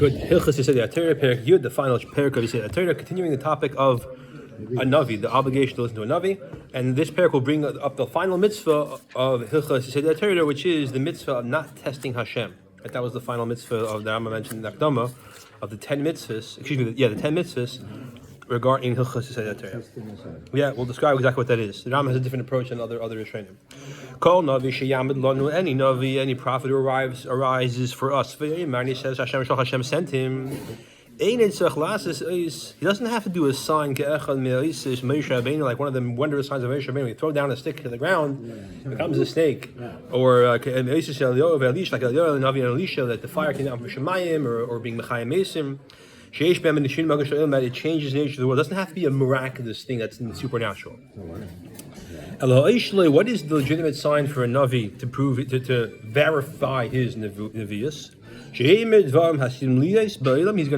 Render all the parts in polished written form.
Good. Hilchos Yesodei Hatorah, Perek Yud, the final Perek of Yesodei Hatorah, continuing the topic of a Navi, the obligation to listen to a Navi. And this Perek will bring up the final mitzvah of Hilchos Yesodei Hatorah, which is the mitzvah of not testing Hashem. And that was the final mitzvah of the Rama mentioned in the Akdama, of the 10 mitzvahs, the 10 mitzvahs regarding Hilchos Yesodei Hatorah. Yeah, we'll describe exactly what that is. The Rama has a different approach than other Rishonim. Kol Navi sheyamid lanu, any Navi, any prophet who arises for us. And he says Hashem sent him. He doesn't have to do a sign like one of the wondrous signs of Moshe Rabbeinu. You throw down a stick to the ground, it becomes a snake. Or like Elisha, that the fire came down from Shemayim, or being Mechayim Mesim. That it changes the nature of the world. It doesn't have to be a miraculous thing that's in the supernatural. What is the legitimate sign for a Navi to prove it, to verify his Nevius? He's going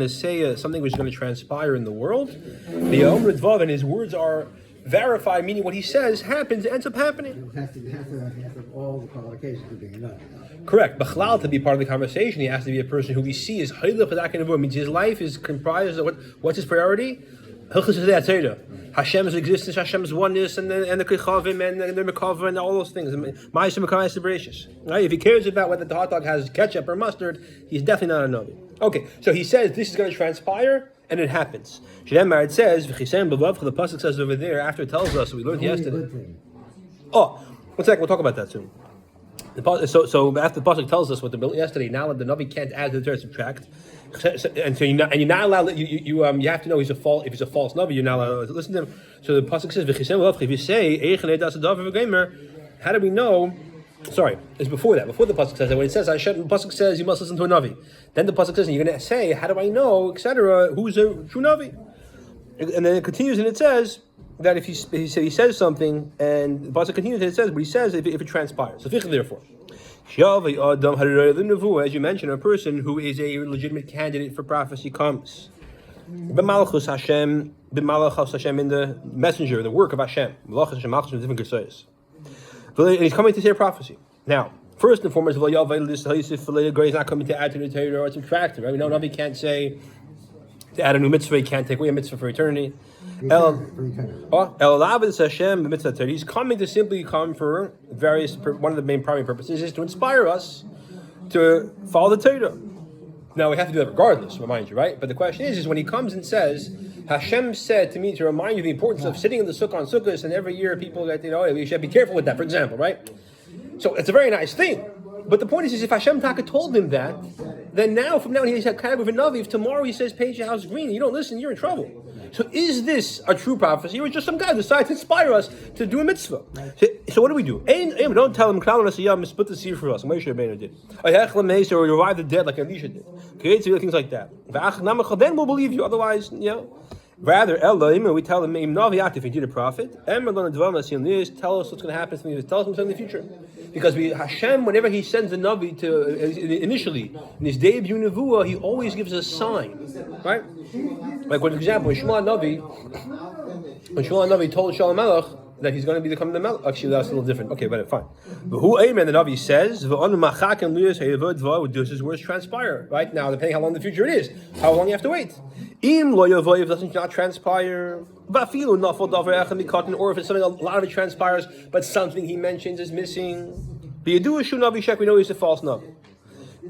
to say something which is going to transpire in the world. And his words are verified, meaning what he says happens, ends up happening. It has to have all the qualifications of being a Navi. Correct. B'chlal, to be part of the conversation, he has to be a person who we see is means his life is comprised of what's his priority? Hashem's existence, Hashem's oneness, and the Kechavim, and the Mekava, and all those things. Right? If he cares about whether the hot dog has ketchup or mustard, he's definitely not a Navi. Okay, so he says this is going to transpire, and it happens. It says, the pasuk says over there, after it tells us, we learned yesterday. Oh, 1 second, we'll talk about that soon. So after the pasuk tells us what the built yesterday, now the Navi can't add to the Torah, subtract. And so you're not allowed. You have to know if he's a false Navi. You're not allowed to listen to him. So the pasuk says, if you say, how do we know? Sorry, it's before that. Before the pasuk says that, when it says Hashem, the pasuk says you must listen to a Navi. Then the pasuk says, and you're going to say, how do I know, etc. Who's a true Navi? And then it continues, and it says that if he says something, and the pasuk continues, and it says, but he says if it transpires. So therefore. As you mentioned, a person who is a legitimate candidate for prophecy comes. B'malchus Hashem, in the messenger, the work of Hashem. And he's coming to say prophecy. Now, first and foremost, he's not coming to add to the Torah or subtract it. Right? We know Navi can't say to add a new mitzvah, he can't take away a mitzvah for eternity. He's coming to simply come for one of the main primary purposes is to inspire us to follow the Torah. Now we have to do that regardless, remind you, right? But the question is when he comes and says, Hashem said to me to remind you the importance of sitting in the sukkah on sukkahs, and every year people that we should be careful with that, for example, right? So it's a very nice thing. But the point is if Hashem Taka told him that, then now, from now on, he's kind of a Navi. If tomorrow he says, paint your house green, and you don't listen, you're in trouble. So is this a true prophecy, or just some guy decides to inspire us to do a mitzvah? So what do we do? Don't tell him, split the seed for us, Moshe Rabbeinu did. Or revive the dead like Elisha did. Things like that. Then we'll believe you, otherwise, Rather, we tell him, if he did a prophet, tell us what's going to happen to me, tell us something in the future. Because Hashem, whenever he sends a Navi initially, in his debut Nevuah, he always gives a sign. Right? Like, for example, when Shmuel Navi told Shalom Melech that he's going to become the Melech. Actually, that's a little different. Okay, but fine. But who Amen, the Navi says, this is where it's transpire. Right? Now, depending how long in the future it is, how long you have to wait. If it doesn't not transpire, or if it's something a lot of it transpires, but something he mentions is missing. We know he's a false Navi.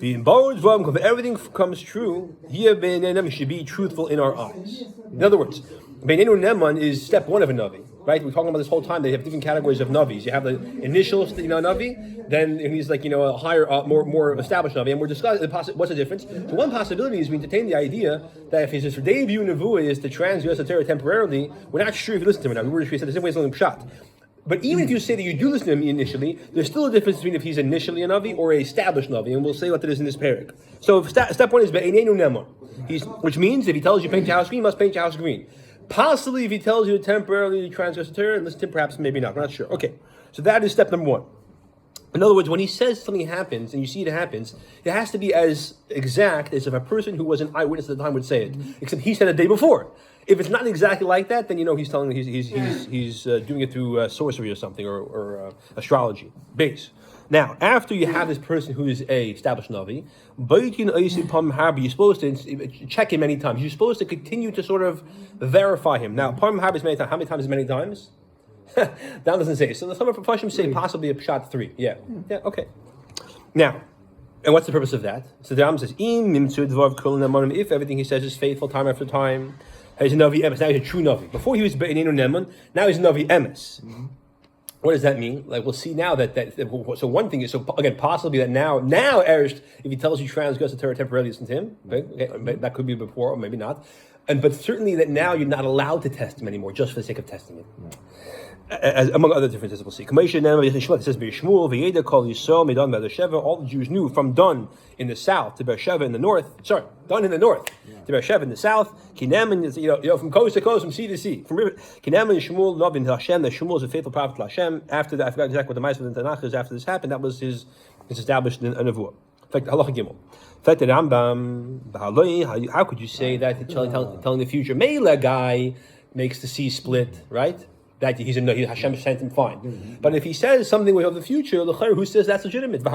If everything comes true, he should be truthful in our eyes. In other words, Beinenu Neman is step one of a Navi. Right, we're talking about this whole time. They have different categories of Navis. You have the initial, Navi. Then he's like, a higher, more established Navi. And we're discussing what's the difference. So one possibility is we entertain the idea that if his debut Nevuah is to transgress the Torah temporarily, we're not sure if you listen to him. Now, we said the same way as something pshat. But even if you say that you do listen to him initially, there's still a difference between if he's initially a Navi or a established Navi, and we'll say what that is in this parak. So step one is Be'einenu Nemar, which means if he tells you paint your house green, you must paint your house green. Possibly if he tells you to temporarily transgress the Torah, listen to him, perhaps, maybe not. We're not sure. Okay, so that is step number one. In other words, when he says something happens and you see it happens, it has to be as exact as if a person who was an eyewitness at the time would say it, except he said it the day before. If it's not exactly like that, then he's telling he's doing it through sorcery or something or astrology base. Now, after you have this person who is a established Navi, you're supposed to check him many times. You're supposed to continue to sort of verify him. Now, Parm Harbi is many times. How many times is many times? That doesn't say. So some of the Pashim say possibly a pshat 3. Yeah, okay. Now, and what's the purpose of that? So the Ram says, if everything he says is faithful time after time, he's a Navi Emes. Now he's a true Navi. Before he was Be'enin or Neman, now he's a Navi Emes. What does that mean? Like we'll see now that so one thing is, so again, possibly that now Erisht, if he tells you transgress the Torah temporarily, listen to him. Okay, that could be before or maybe not. But certainly that now you're not allowed to test him anymore, just for the sake of testing him. As among other differences we'll see. It says all the Jews knew from Dan in the south to Beersheba in the north. Sorry, Dan in the north to Beersheba in the south. Kinaman is from coast to coast, from sea to sea. From river. Kinaman and Shmuel loved in Hashem. That Shmuel is a faithful prophet to Hashem. After that, I forgot exactly what the Ma'aseh of the Tanakh is. After this happened, that was his established in a nevuah. In fact, Halacha Gimel. In fact, the Rambam, how could you say that telling the future? Mela guy makes the sea split, right? That Hashem sent him fine. But if he says something of the future, who says that's legitimate? The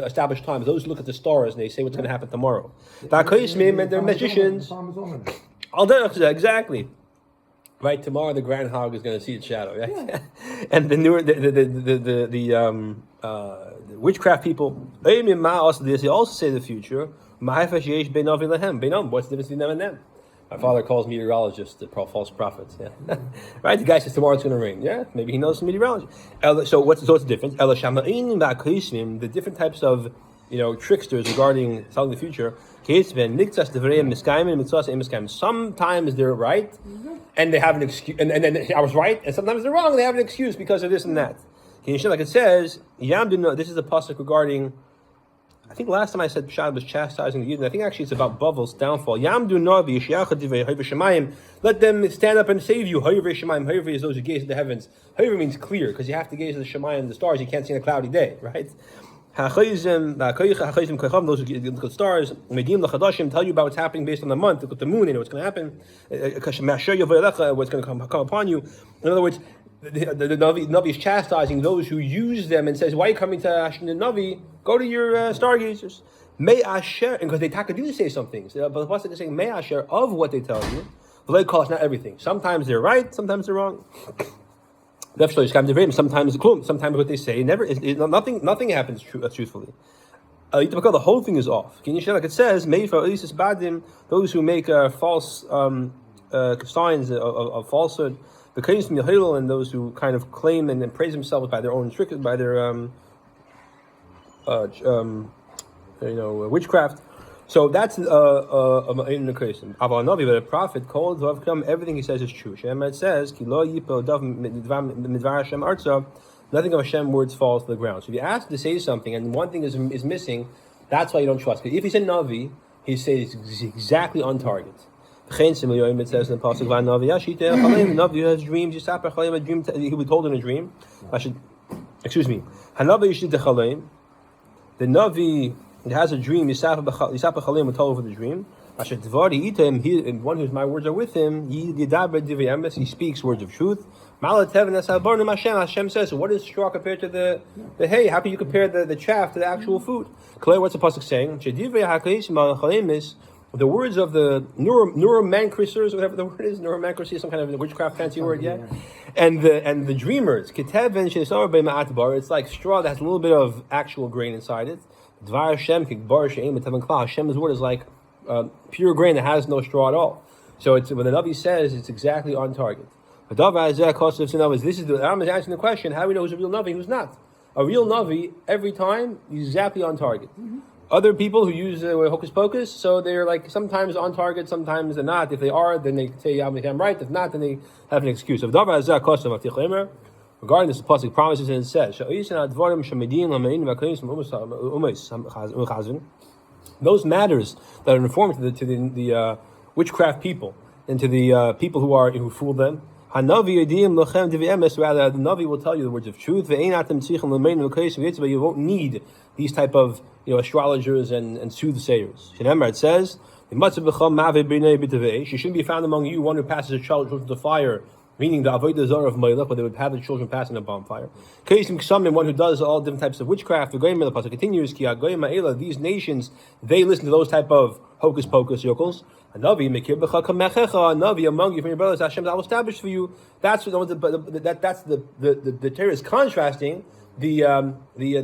established times, those who look at the stars and they say what's going to happen tomorrow. And they're magicians. Exactly. Right, tomorrow the groundhog is going to see its shadow, right? Yeah. And the witchcraft people, they also say the future. What's the difference between them and them? My father calls meteorologists false prophets. Yeah, right. The guy says tomorrow it's going to rain. Yeah, maybe he knows some meteorology. So what's the difference? The different types of tricksters regarding telling the future. Sometimes they're right, and they have an excuse, and then I was right, and sometimes they're wrong. They have an excuse because of this and that. Like it says, this is a pasuk regarding. I think last time I said Pshad was chastising the Yidden. I think actually it's about Bavel's downfall. Yamdu Navi, let them stand up and save you. Hayver is those who gaze at the heavens. Hayver means clear, because you have to gaze at the Shemayim and the stars. You can't see in a cloudy day, right? Those who look at stars, tell you about what's happening based on the month. Look at the moon, you know what's going to happen. What's going to come upon you. In other words, the Navi is chastising those who use them and says, why are you coming to the Navi? Go to your stargazers. May Asher, and because they do say some things. But the Pasuk is saying, May Asher of what they tell you. But they call us not everything. Sometimes they're right, sometimes they're wrong. Sometimes what they say, nothing happens truthfully. The whole thing is off. Like it says, those who make false signs of falsehood, and those who kind of claim and praise themselves by their own trick, by their witchcraft. So that's in the case. But a prophet called to have come, everything he says is true. It says, nothing of Hashem words falls to the ground. So if you ask to say something and one thing is missing, that's why you don't trust. Because if he's a Navi, he says exactly on target. It says in the pasuk, Navi has dreams. He was told in a dream. The Navi has a dream. Yisapa will tell over the dream. And one whose my words are with him. He speaks words of truth. Hashem says, so what is straw compared to the hay? How can you compare the chaff to the actual food? What's the pasuk saying? The words of the neuromancers, whatever the word is, neuromancer is some kind of witchcraft fancy word, yeah? And the dreamers, it's like straw that has a little bit of actual grain inside it. Hashem's word is like pure grain that has no straw at all. So it's when the Navi says, it's exactly on target. This is the Ram is answering the question, how do we know who's a real Navi and who's not? A real Navi, every time, is exactly on target. Other people who use hocus pocus, so they're like sometimes on target, sometimes they're not. If they are, then they say, I'm right. If not, then they have an excuse. Regarding this, the pasuk promises and it says, those matters that are informed to the witchcraft people and to the people who fool them. The Navi will tell you the words of truth. You won't need these type of astrologers and soothsayers. It says, "She shouldn't be found among you one who passes a child to the fire meaning the avodah zarah of Melech, where they would have the children passing a bonfire. Kaisim Ksamim, one who does all different types of witchcraft. The Goyim Melech continues, Ki HaGoyim Ha'ela, these nations, they listen to those type of hocus pocus yokels. A Navi, Mekir B'cha Kamechecha, a Navi among you from your brothers, Hashem I will establish for you. That's the Torah is contrasting the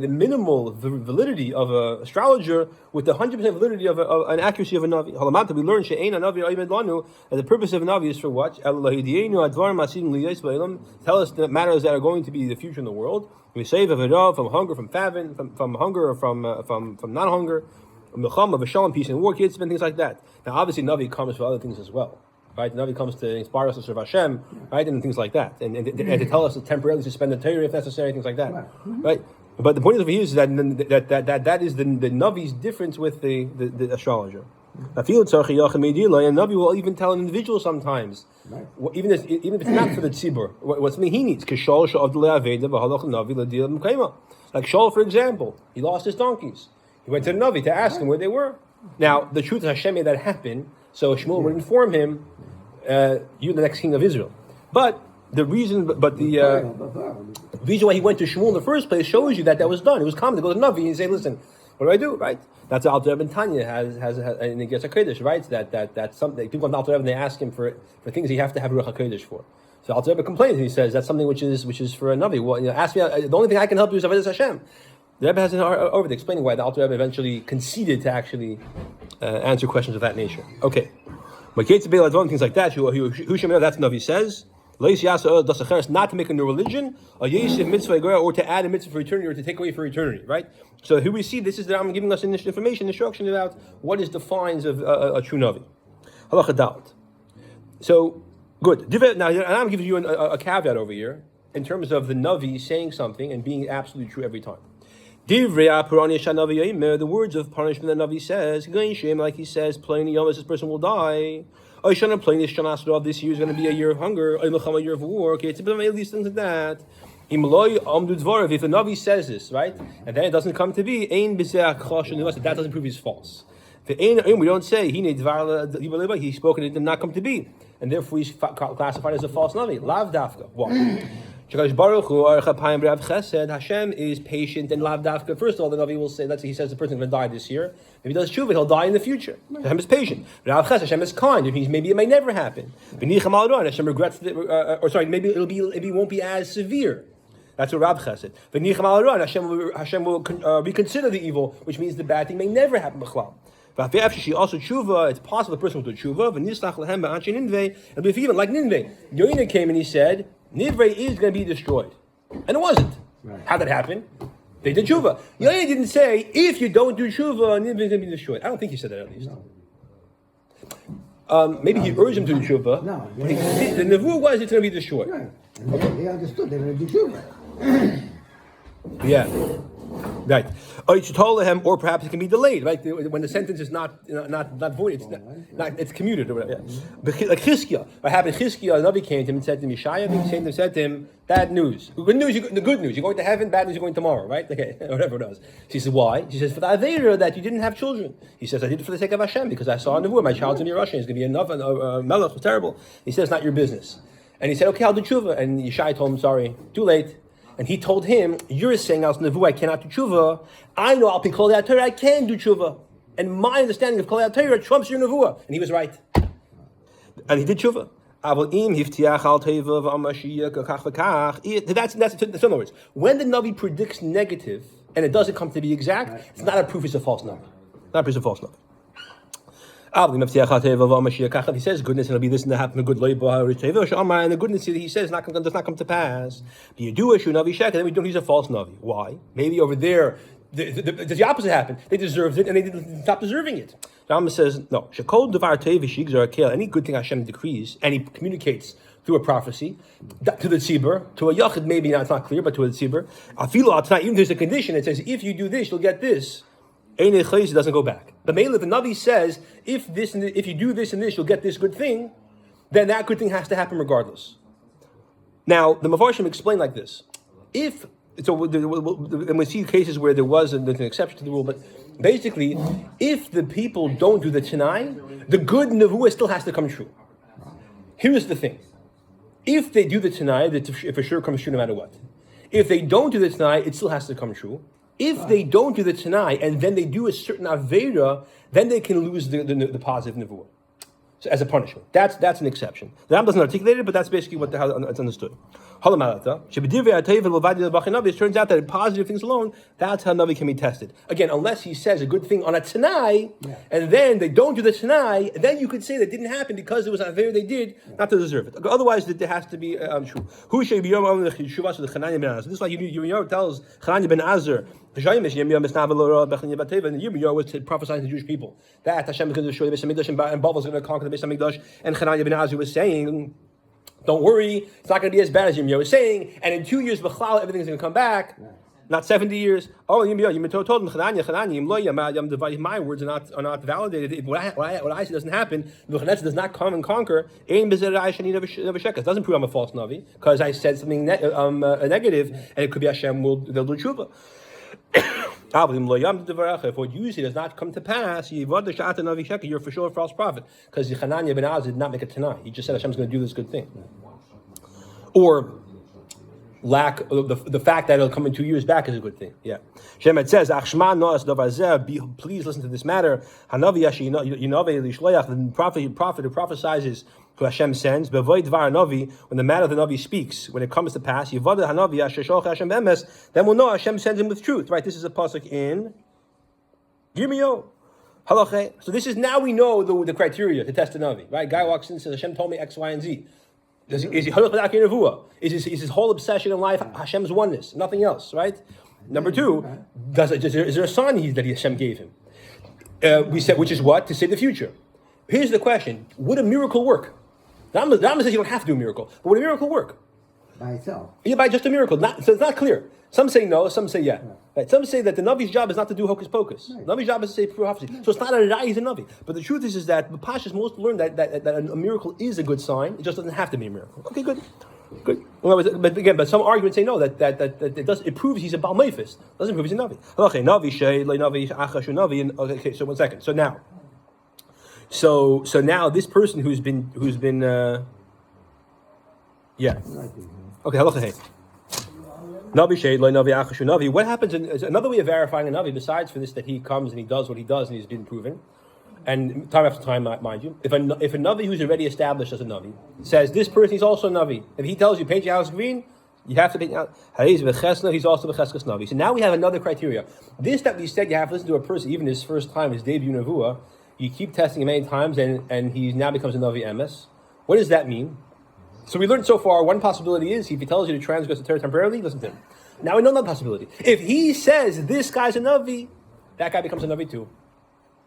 minimal validity of an astrologer with the 100% validity of an accuracy of a Navi. Halamata, we learn she'ein a Navi oimed lanu, and the purpose of a Navi is for what? Tell us the matters that are going to be the future in the world. We save from hunger, from famine, from hunger, or from non-hunger, of shalom, peace and war, kids, and things like that. Now, obviously, Navi comes for other things as well. Right, the Navi comes to inspire us to serve Hashem, right, and things like that, and to tell us to temporarily suspend the Torah if necessary, things like that, right? But the point over here is that is the Navi's difference with the astrologer. A Navi will even tell an individual sometimes, even if it's not for the tzibur, what something he needs. Like Shaul, for example, he lost his donkeys. He went to the Navi to ask him where they were. Now, the truth is Hashem made that happen, so Shmuel would inform him, you're the next king of Israel. But the reason why he went to Shmuel in the first place shows you that was done. It was common to go to the Navi and say, listen, what do I do, right? That's what Alter Rebbe Tanya has and he gets a Kodesh, right? That's something, people come to Alter Rebbe and they ask him for things he have to have Ruach HaKodesh for. So Alter Rebbe complains and he says, that's something which is for a Navi. Well, ask me, the only thing I can help you is Avodas Hashem. The Rebbe has an over there explaining why the Alter Rebbe eventually conceded to actually answer questions of that nature. Okay. Things like that. That's Navi says. Not to make a new religion, or to add a mitzvah for eternity, or to take away for eternity, right? So here we see this is that I'm giving us information, instruction about what is defines of a true Navi. Halacha Dalet. So good. Now I'm giving you a caveat over here in terms of the Navi saying something and being absolutely true every time. The words of punishment that Navi says, like he says, this person will die. This year is going to be a year of hunger, a year of war. Okay, it's a bit of these things like that. If the Navi says this, right, and then it doesn't come to be, that doesn't prove he's false. We don't say he spoke and it did not come to be, and therefore he's classified as a false Navi. Lav dafka. Why? Hashem is patient and lav dafka. First of all, the Navi will say, let's say he says the person is going to die this year. If he does tshuva, he'll die in the future. Hashem is patient. Hashem is kind. It means maybe it may never happen. Hashem regrets, maybe it won't be as severe. That's what Rav Chesed. Hashem will reconsider the evil, which means the bad thing may never happen. Also tshuva, it's possible the person will do tshuva. And if even like Ninveh, Yoina came and he said, Ninveh is going to be destroyed. And it wasn't. Right. How did that happen? They did tshuva. Yoina didn't say, if you don't do tshuva, Ninveh is going to be destroyed. I don't think he said that at least. No. Maybe he urged him to do tshuva. No. The nevuah was it's going to be destroyed. Right. And they understood they were going to do tshuva. Yeah. Right. Or perhaps it can be delayed, right? When the sentence is not void, it's commuted or whatever. Yeah. Like Chizkiah. What happened? Chizkiah, a Navi came to him and said to him, Yeshaya, said to him, bad news. Good news, the good news. You're going to heaven, bad news, you're going tomorrow, right? Okay, whatever it was. She says, why? She says, for the Avera that you didn't have children. He says, I did it for the sake of Hashem, because I saw a nevuah, my child's going to be Russian, it's going to be enough, and Melech was terrible. He says, it's not your business. And he said, okay, I'll do tshuva. And Yeshaya told him, sorry, too late. And he told him, you're saying Al Nevu, I cannot do tshuva. I know Al Pi Kol Hatorah, I can do tshuva. And my understanding of Kol Hatorah trumps your nevuah. And he was right. And he did tshuva. That's in other words, when the Navi predicts negative and it doesn't come to be exact, it's not a proof it's a false Navi. Not a proof it's a false Navi. If he says goodness, it'll be this and that happen. Good and the goodness that he says does not come to pass. But you do issue Navi Shek, and then we don't use a false Navi. Why? Maybe over there, the opposite happened. They deserved it, and they didn't stop deserving it. Rambam says no. Any good thing Hashem decrees, and He communicates through a prophecy to the tzibur, to a yachid. Maybe it's not clear, but to a tzibur. Even there's a condition that says if you do this, you'll get this. It doesn't go back. But mainly, if the Navi says, if you do this and this, you'll get this good thing, then that good thing has to happen regardless. Now, the Mefarshim explain like this. And we see cases where there's an exception to the rule, but basically, if the people don't do the Tanai, the good Nevuah still has to come true. Here's the thing. If they do the Tanai, it for sure comes true no matter what. If they don't do the Tanai, it still has to come true. If they don't do the Tanai and then they do a certain Aveda, then they can lose the positive Nevuah. So as a punishment. That's an exception. The Ram doesn't articulate it, but that's basically how it's understood. It turns out that positive things alone, that's how Navi can be tested. Again, unless he says a good thing on a Tanai, and then they don't do the Tanai, then you could say that didn't happen because it was Aveda they did, not to deserve it. Otherwise, there has to be true. This is why Yirmiyahu tells Chananya ben Azar, Yirmiyahu was prophesying to the Jewish people that Hashem is going to destroy the Beis Hamikdash and Babel is going to conquer the Beis Hamikdash, and Chananya ben Azar was saying, don't worry, it's not going to be as bad as Yirmiyahu was saying, and in 2 years, B'chlal, everything's going to come back. Not 70 years. Oh, Yirmiyahu told him, my words are not validated. If what I say doesn't happen, does not come and conquer. It doesn't prove I'm a false Navi, because I said something negative, and it could be Hashem they'll do tshuva. If what you say does not come to pass, you're for sure a false prophet, because Chananya ben Az did not make a Tanai. He just said Hashem's going to do this good thing. Or lack the fact that it'll come in 2 years back is a good thing. Yeah. Shemet says, please listen to this matter. The prophet who prophesizes who Hashem sends, when the man of the Navi speaks, when it comes to pass, then we'll know Hashem sends him with truth. Right? This is a pasuk in Yirmiyahu. So this is, now we know the criteria to test a Navi. Right? Guy walks in and says, Hashem told me X, Y, and Z. Is he Is his whole obsession in life Hashem's oneness, nothing else, right? Number two, is there a sign that Hashem gave him? We said, which is what? To say the future. Here's the question: would a miracle work? The Rambam says you don't have to do a miracle, but would a miracle work? By itself. Yeah, by just a miracle. So it's not clear. Some say no, some say yeah. Right. Some say that the Navi's job is not to do hocus pocus. Right. The Navi's job is to say prophecy. So it's not a Rai, he's a Navi. But the truth is that the Pashas most learn that a miracle is a good sign. It just doesn't have to be a miracle. Okay, good. But some arguments say no, that it proves he's a Baal Mephis. Doesn't prove he's a Navi. Okay, Navi Shay, Navi Achashu Navi. Okay, so 1 second. So now this person who's been Okay, halacha hey. Navi Shade, Navi Achashu Navi. What happens is another way of verifying a Navi, besides for this, that he comes and he does what he does and he's been proven, and time after time, mind you, if a Navi who's already established as a Navi says this person is also a Navi, if he tells you paint your house green, you have to paint your house. He's also B'cheskas Navi. So now we have another criteria. This that we said you have to listen to a person, even his first time, his debut Nevuah, you keep testing him many times and he now becomes a Navi Emes. What does that mean? So we learned so far, one possibility is if he tells you to transgress the Torah temporarily, listen to him. Now we know another possibility. If he says this guy's a Navi, that guy becomes a Navi too.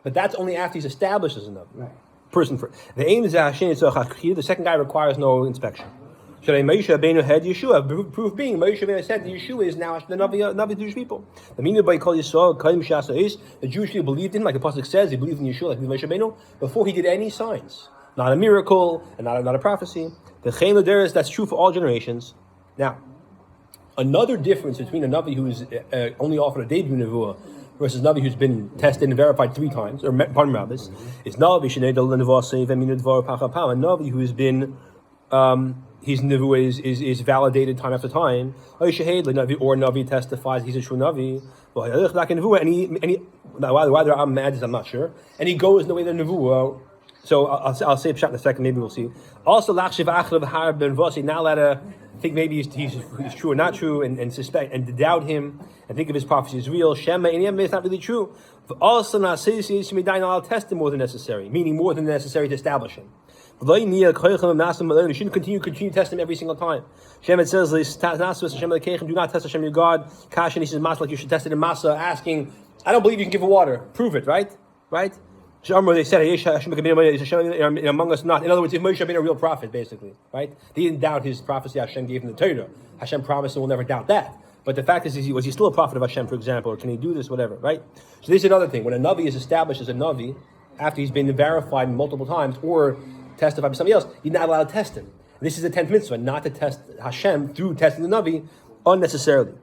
But that's only after he's established as a Navi. Right. Person for the aim is the second guy requires no inspection. Should I Moshe Rabbeinu had Yeshua? Proof being Moshe Rabbeinu said that Yeshua is now the Navi Jewish people. The meaning by Kol Yisrael, Kaim Shasa is the Jewish people believed in, like the pasuk says, they believed in Yeshua, like Moshe Rabbeinu, before he did any signs. Not a miracle and not a prophecy. The Chaim Laderis, that's true for all generations. Now, another difference between a Navi who's only offered a debut Nevuah versus a Navi who's been tested and verified 3 times, or pardon Rabbis, is Navi Shnei Dal Nevuah Seiv Eminu Dvar Pachapam. A Navi who has been his Nevuah is validated time after time. Or Navi testifies he's a true Navi. Why the Rambam mad is I'm not sure. And he goes in the way of the Nevuah. So I'll say Pshat in a second, maybe we'll see. Also, Lachshiv Achrav Har Ben Vosi, now let her think maybe he's true or not true, and suspect and to doubt him, and think if his prophecy is real. Shema and it's not really true. Also, I'll test him more than necessary, meaning more than necessary to establish him. You shouldn't continue to test him every single time. Shem, it says, do not test Hashem your God. Kashan, he says, like you should test it in Masa, asking, I don't believe you can give water. Prove it, right? They said among us not. In other words, if Moshe had been a real prophet, basically, right? They didn't doubt his prophecy. Hashem gave him the Torah. Hashem promised, and we'll never doubt that. But the fact is, was he still a prophet of Hashem, for example, or can he do this, whatever, right? So this is another thing. When a Navi is established as a Navi, after he's been verified multiple times or testified by somebody else, you're not allowed to test him. This is the 10th mitzvah, not to test Hashem through testing the Navi unnecessarily.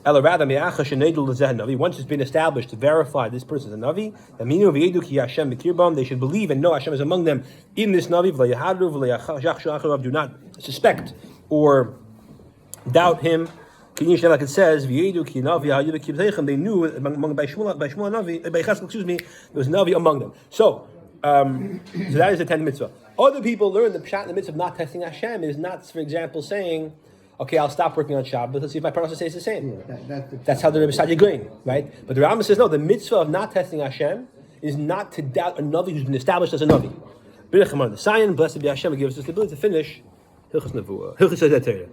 Ela rather me'acha shenedul lezeh navi. Once it's been established to verify this person is a navi, aminu v'yedu ki Hashem b'kirbam. They should believe and know Hashem is among them in this navi. V'layahadu v'layachshu acharav. Do not suspect or doubt him. Like it says, they knew among by Shmuel Navi, by Cheskel, excuse me, there was Navi among them. So that is the 10th mitzvah. Other people learn the pshat in the mitzvah of not testing Hashem is not, for example, saying, okay, I'll stop working on Shabbat. Let's see if my pronounce says the same. That's how the Rebbe Sadi going, right? But the Rambam says no. The mitzvah of not testing Hashem is not to doubt a Navi who's been established as a Navi. The Sion, blessed be Hashem, gives us the ability to finish Hilchos Nevuah, Hilchos Yesodei Hatorah.